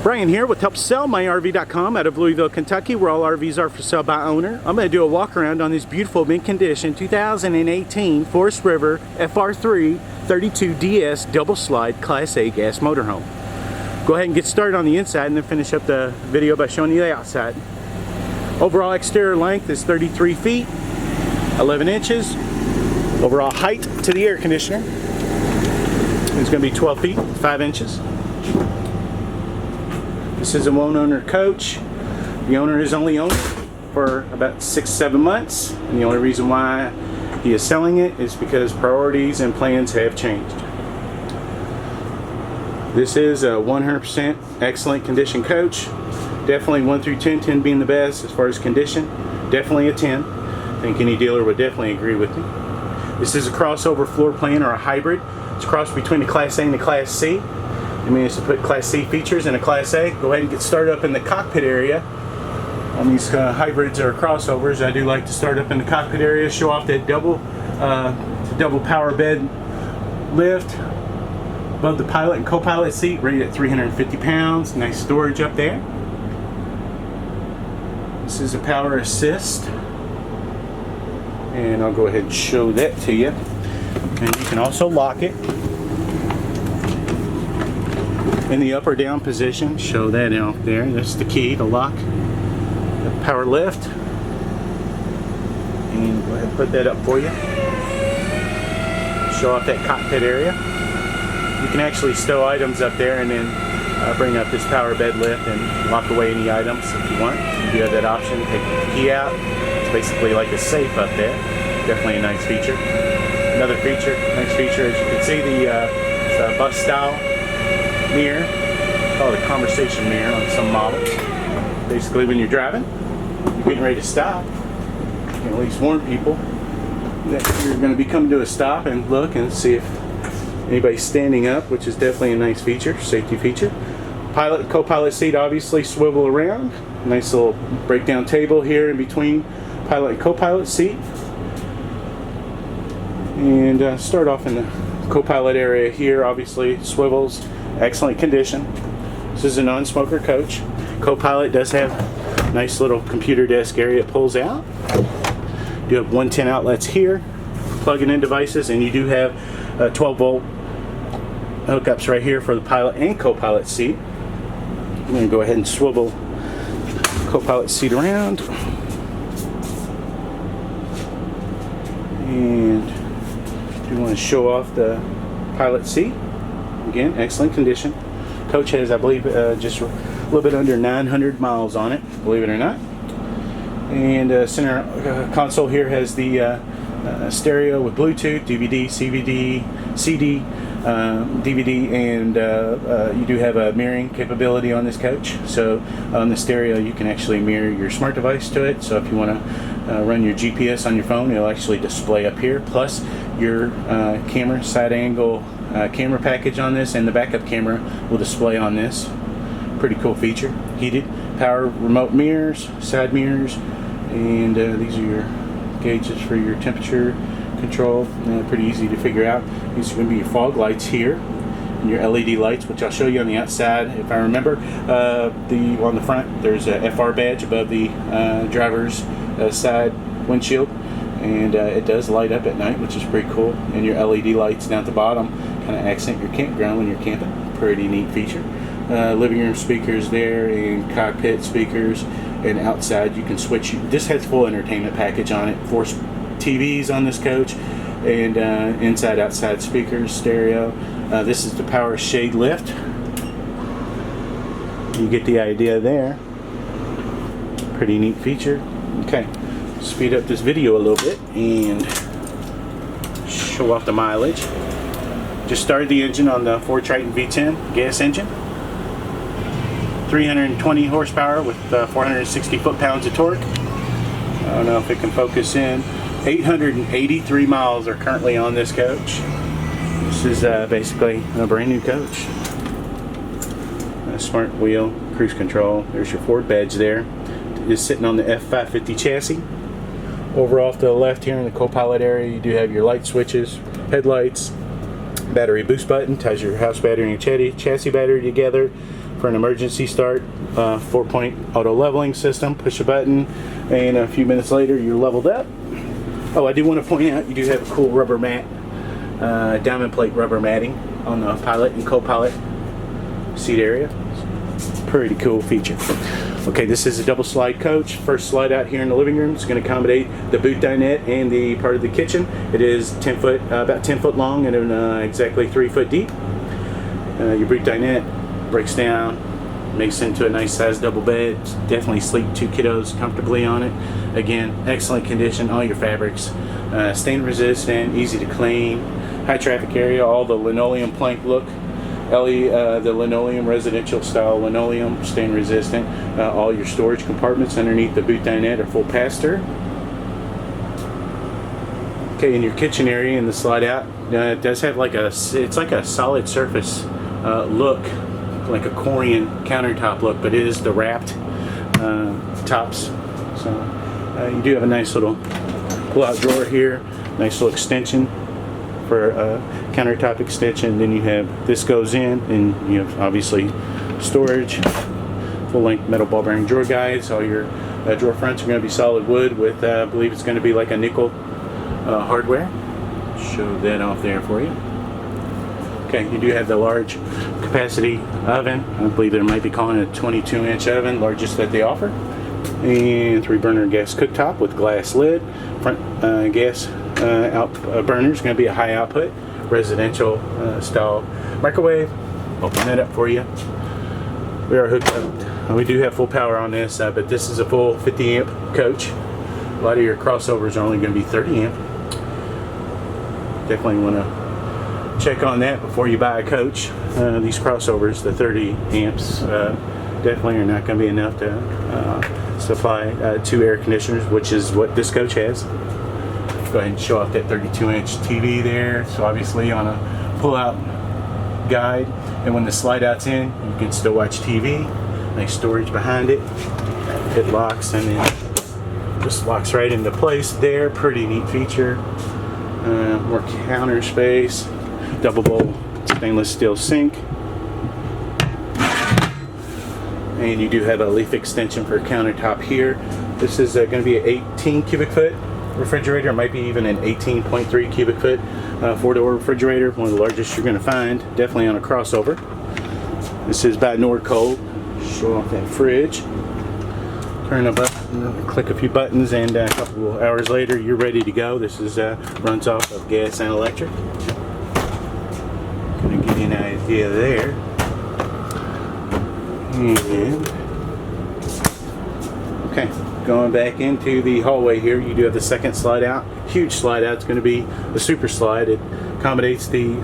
Brian here with HelpSellMyRV.com out of Louisville, Kentucky, where all RVs are for sale by owner. I'm going to do a walk around on this beautiful mint condition 2018 Forest River FR3 32DS double slide Class A gas motorhome. Go ahead and get started on the inside and then finish up the video by showing you the outside. Overall exterior length is 33 feet, 11 inches. Overall height to the air conditioner is going to be 12 feet, 5 inches. This is a one owner coach. The owner has only owned it for about 6-7 months, and the only reason why he is selling it is because priorities and plans have changed. This is a 100% excellent condition coach. Definitely 1 through 10, 10 being the best as far as condition. Definitely a 10. I think any dealer would definitely agree with me. This is a crossover floor plan or a hybrid. It's a cross between the Class A and the Class C. It means to put Class C features in a Class A. Go ahead and get started up in the cockpit area. On these hybrids or crossovers, I do like to start up in the cockpit area, show off that double power bed lift above the pilot and co-pilot seat, rated at 350 pounds. Nice storage up there. This is a power assist, and I'll go ahead and show that to you. And you can also lock it in the up or down position. Show that out there. That's the key to lock the power lift. And go ahead and put that up for you. Show off that cockpit area. You can actually stow items up there and then bring up this power bed lift and lock away any items if you want. You do have that option. Take the key out. It's basically like a safe up there. Definitely a nice feature. Another feature, nice feature, as you can see, it's a bus style mirror, called a conversation mirror on some models. Basically, when you're driving, you're getting ready to stop, you can at least warn people that you're going to be coming to a stop and look and see if anybody's standing up, which is definitely a nice feature, safety feature. Pilot and co-pilot seat obviously swivel around. Nice little breakdown table here in between pilot and co-pilot seat. And start off in the co-pilot area here. Obviously swivels, excellent condition. This is a non-smoker coach. Co-pilot does have a nice little computer desk area it pulls out. You have 110 outlets here, plug-in devices, and you do have 12-volt hookups right here for the pilot and co-pilot seat. I'm going to go ahead and swivel co-pilot seat around. And do want to show off the pilot seat. Again, excellent condition. Coach has, I believe, just a little bit under 900 miles on it, believe it or not. And center console here has the stereo with Bluetooth, DVD, CVD, CD, DVD, and you do have a mirroring capability on this coach. So on the stereo, you can actually mirror your smart device to it. So if you want to run your GPS on your phone, it'll actually display up here. Plus your camera side angle camera package on this, and the backup camera will display on this. Pretty cool feature. Heated power remote mirrors, side mirrors, and these are your gauges for your temperature control. Pretty easy to figure out. These are going to be your fog lights here and your LED lights, which I'll show you on the outside. If I remember, on the front there's a FR badge above the driver's side windshield, and it does light up at night, which is pretty cool. And your LED lights down at the bottom kind of accent your campground when you're camping. Pretty neat feature. Living room speakers there, and cockpit speakers, and outside you can switch. This has full entertainment package on it. 4 TVs on this coach, and inside outside speakers, stereo. This is the power shade lift. You get the idea there. Pretty neat feature. Okay, speed up this video a little bit and show off the mileage. Just started the engine on the Ford Triton V-10 gas engine. 320 horsepower with 460 foot-pounds of torque. I don't know if it can focus in. 883 miles are currently on this coach. This is basically a brand new coach. A smart wheel, cruise control. There's your Ford badge there. It's sitting on the F550 chassis. Over off to the left here in the co-pilot area, you do have your light switches, headlights, battery boost button, ties your house battery and your chassis battery together. for an emergency start. 4-point auto leveling system. Push a button, and a few minutes later you're leveled up. Oh, I do want to point out you do have a cool rubber mat, diamond plate rubber matting on the pilot and co-pilot seat area. Pretty cool feature. Okay, this is a double slide coach. First slide out here in the living room. It's going to accommodate the boot dinette and the part of the kitchen. It is 10 foot, about 10 foot long, and exactly 3 foot deep. Your boot dinette breaks down, makes into a nice size double bed. Definitely sleep 2 kiddos comfortably on it. Again, excellent condition. All your fabrics, stain resistant, easy to clean. High traffic area. All the linoleum plank look. The linoleum, residential style linoleum, stain resistant. All your storage compartments underneath the boot dinette are full pass-through. Okay, in your kitchen area in the slide out, it does have like it's like a solid surface look, like a Corian countertop look, but it is the wrapped tops. So you do have a nice little pull-out drawer here, nice little extension for countertop extension. Then you have this goes in, and you have obviously storage, full-length metal ball bearing drawer guides. All your drawer fronts are going to be solid wood with I believe it's going to be like a nickel hardware. Show that off there for you. Okay, you do have the large capacity oven. I believe they might be calling it a 22-inch oven, largest that they offer. And 3-burner gas cooktop with glass lid. Front gas burner is going to be a high output residential style microwave. Open that up for you. We are hooked up. We do have full power on this, but this is a full 50 amp coach. A lot of your crossovers are only going to be 30 amp. Definitely want to check on that before you buy a coach. These crossovers, the 30 amps, definitely are not going to be enough to supply 2 air conditioners, which is what this coach has. Go ahead and show off that 32-inch TV there. So obviously on a pull-out guide, and when the slide out's in, you can still watch TV. Nice storage behind it. It locks and then just locks right into place there. Pretty neat feature. More counter space. Double bowl stainless steel sink. And you do have a leaf extension for a countertop here. This is going to be an 18 cubic foot refrigerator. It might be even an 18.3 cubic foot 4-door refrigerator. One of the largest you're going to find, definitely on a crossover. This is by Nordcold. Show off that fridge. Turn a button, click a few buttons, and a couple hours later you're ready to go. This is runs off of gas and electric. Going to give you an idea there. And okay, going back into the hallway here, you do have the second slide out. Huge slide out. It's going to be the super slide. It accommodates the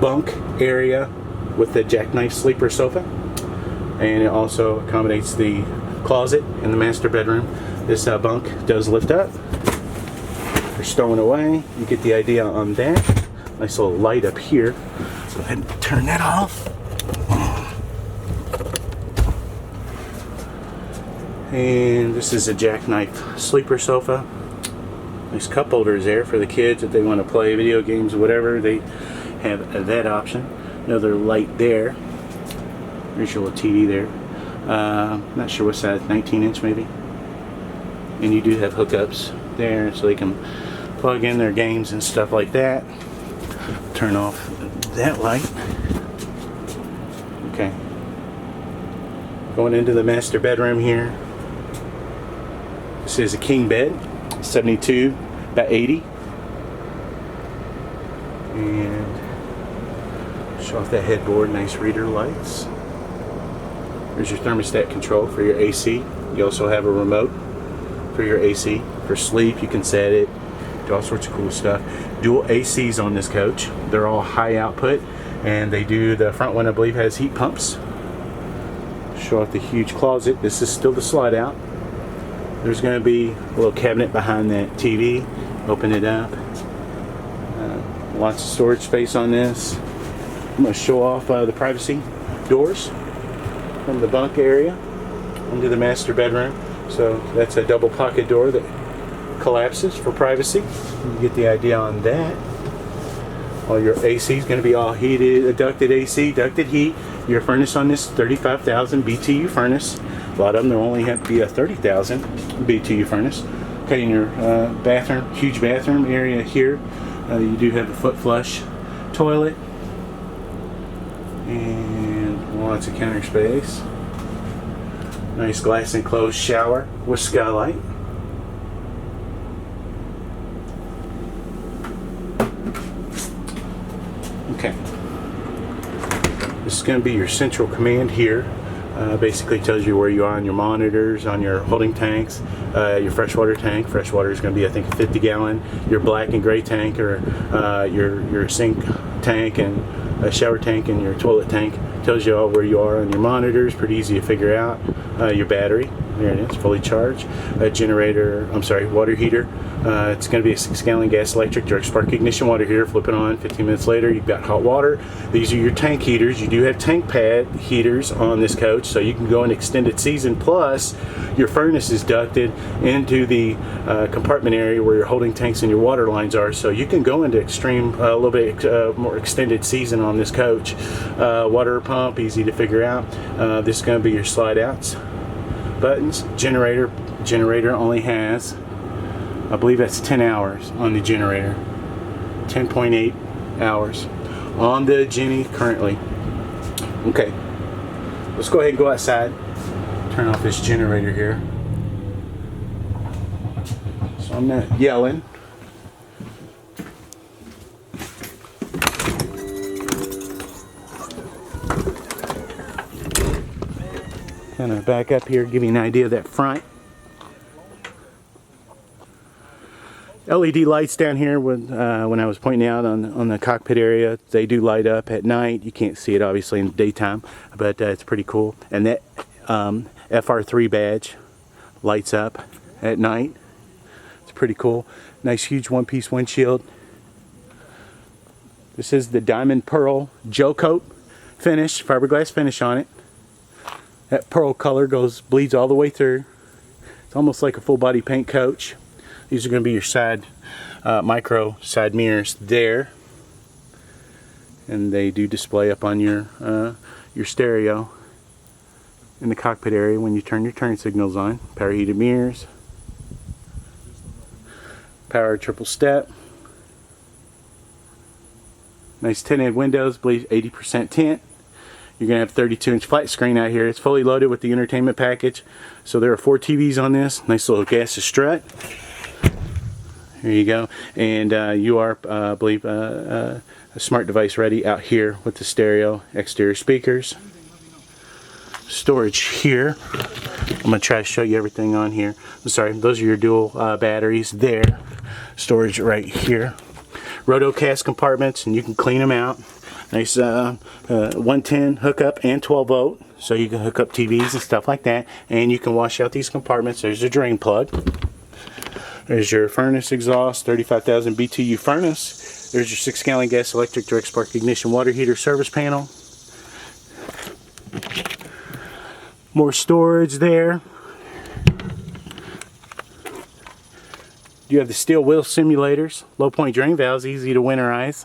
bunk area with the Jackknife sleeper sofa, and it also accommodates the closet in the master bedroom. This bunk does lift up. You're stowing away. You get the idea on that. Nice little light up here. Go ahead and turn that off. And this is a Jackknife sleeper sofa. Nice cup holders there for the kids if they want to play video games or whatever. They have that option. Another light there. There's your little TV there. Not sure what size, 19-inch maybe. And you do have hookups there so they can plug in their games and stuff like that. Turn off that light. Okay. Going into the master bedroom here. This is a king bed, 72 by 80. And show off that headboard, nice reader lights. There's your thermostat control for your AC. You also have a remote for your AC. For sleep, you can set it. Do all sorts of cool stuff. Dual ACs on this coach. They're all high output, and they do, the front one I believe has heat pumps. Show off the huge closet. This is still the slide out. There's going to be a little cabinet behind that TV. Open it up. Lots of storage space on this. I'm going to show off the privacy doors from the bunk area into the master bedroom. So that's a double pocket door that collapses for privacy. You get the idea on that. All your AC is going to be all heated, ducted AC, ducted heat. your furnace on this 35,000 BTU furnace. A lot of them, there only have to be a 30,000 BTU furnace. Okay, in your bathroom, huge bathroom area here, you do have a foot flush toilet and lots of counter space. Nice glass enclosed shower with skylight. Okay, this is going to be your central command here. Basically tells you where you are on your monitors, on your holding tanks, your freshwater tank. Freshwater is going to be, I think, a 50 gallon. Your black and gray tank, or your sink tank and a shower tank and your toilet tank. Tells you all where you are on your monitors. Pretty easy to figure out. Your battery, there it is, fully charged. A generator, I'm sorry, water heater. It's going to be a 6 gallon gas electric direct spark ignition water heater. Flip it on, 15 minutes later you've got hot water. These are your tank heaters. You do have tank pad heaters on this coach, so you can go in extended season. Plus your furnace is ducted into the compartment area where your holding tanks and your water lines are, so you can go into extreme, a little bit more extended season on this coach. Water pump, easy to figure out. This is going to be your slide outs buttons. Generator only has, I believe that's 10 hours on the generator. 10.8 hours on the Jenny currently. Okay, let's go ahead and go outside. Turn off this generator here, so I'm not yelling. Kind of back up here, give you an idea of that front. LED lights down here when I was pointing out on the cockpit area, they do light up at night. You can't see it obviously in the daytime, but it's pretty cool. And that FR3 badge lights up at night. It's pretty cool. Nice huge one-piece windshield. This is the diamond pearl gel coat finish, fiberglass finish on it. That pearl color bleeds all the way through. It's almost like a full body paint coach. These are going to be your side micro side mirrors there, and they do display up on your stereo in the cockpit area when you turn your turn signals on. Power heated mirrors, power triple step, nice tinted windows, believe 80% tint. You're going to have 32-inch flat screen out here. It's fully loaded with the entertainment package. So there are 4 TVs on this. Nice little gas strut. There you go. And you are, I believe, a smart device ready out here with the stereo, exterior speakers. Storage here. I'm going to try to show you everything on here. I'm sorry, those are your dual batteries there. Storage right here. Rotocast compartments, and you can clean them out. Nice 110 hookup and 12 volt, so you can hook up TVs and stuff like that, and you can wash out these compartments. There's a drain plug. There's your furnace exhaust, 35,000 BTU furnace. There's your 6 gallon gas electric direct spark ignition water heater service panel. More storage there. You have the steel wheel simulators, low point drain valves, easy to winterize.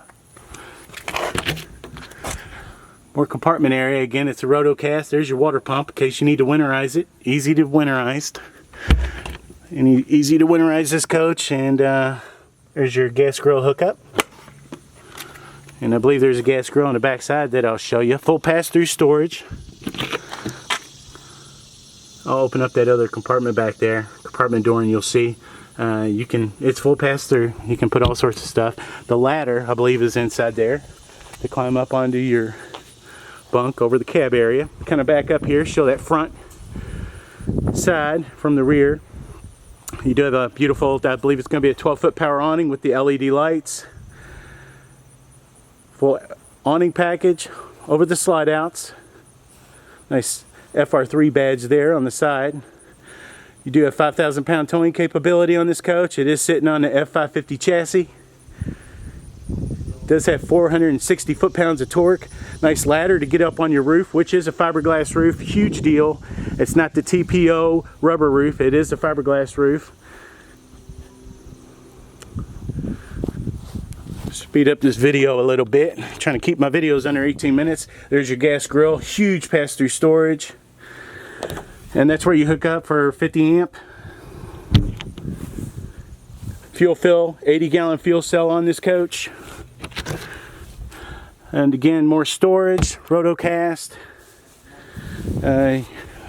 More compartment area. Again, it's a rotocast. There's your water pump in case you need to winterize it. Easy to winterize. And easy to winterize this coach. And there's your gas grill hookup. And I believe there's a gas grill on the back side that I'll show you. Full pass-through storage. I'll open up that other compartment back there, compartment door, and you'll see it's full pass-through. You can put all sorts of stuff. The ladder, I believe, is inside there to climb up onto your bunk over the cab area. Kind of back up here, show that front side from the rear. You do have a beautiful, I believe it's going to be a 12-foot power awning with the LED lights. Full awning package over the slide outs. Nice FR3 badge there on the side. You do have 5,000 pound towing capability on this coach. It is sitting on the F550 chassis. Does have 460 foot-pounds of torque. Nice ladder to get up on your roof, which is a fiberglass roof. Huge deal. It's not the TPO rubber roof. It is a fiberglass roof. Just Speed up this video a little bit. Trying to keep my videos under 18 minutes. There's your gas grill, huge pass-through storage. And that's where you hook up for 50 amp. Fuel fill, 80-gallon fuel cell on this coach. And again, more storage, rotocast.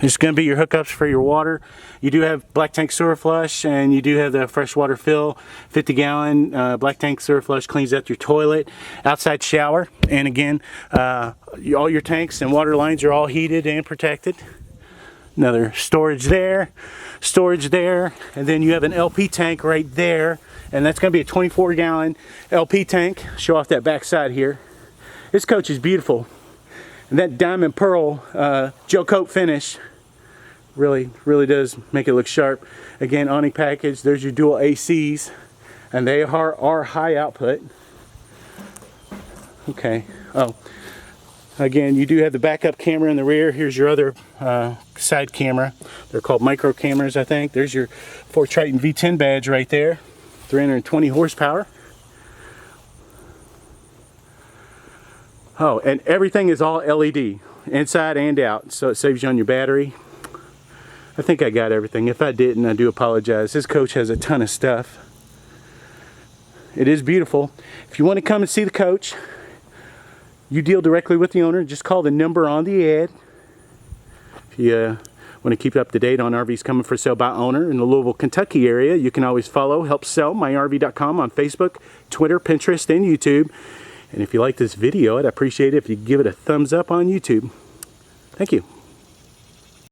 It's going to be your hookups for your water. You do have black tank sewer flush, and you do have the freshwater fill. 50-gallon black tank sewer flush cleans out your toilet. Outside shower, and again, all your tanks and water lines are all heated and protected. Another storage there, and then you have an LP tank right there, and that's going to be a 24-gallon LP tank. Show off that back side here. This coach is beautiful, and that diamond pearl gel coat finish really does make it look sharp. Again, awning package. There's your dual ACs, and they are high output. Okay. Oh, again, you do have the backup camera in the rear. Here's your other side camera. They're called micro cameras, I think. There's your Ford Triton V-10 badge right there. 320 horsepower. Oh, and everything is all LED, inside and out, so it saves you on your battery. I think I got everything. If I didn't, I do apologize. This coach has a ton of stuff. It is beautiful. If you want to come and see the coach, you deal directly with the owner. Just call the number on the ad. If you want to keep up to date on RVs coming for sale by owner in the Louisville, Kentucky area, you can always follow HelpSellMyRV.com on Facebook, Twitter, Pinterest, and YouTube. And if you like this video, I'd appreciate it if you give it a thumbs up on YouTube. Thank you.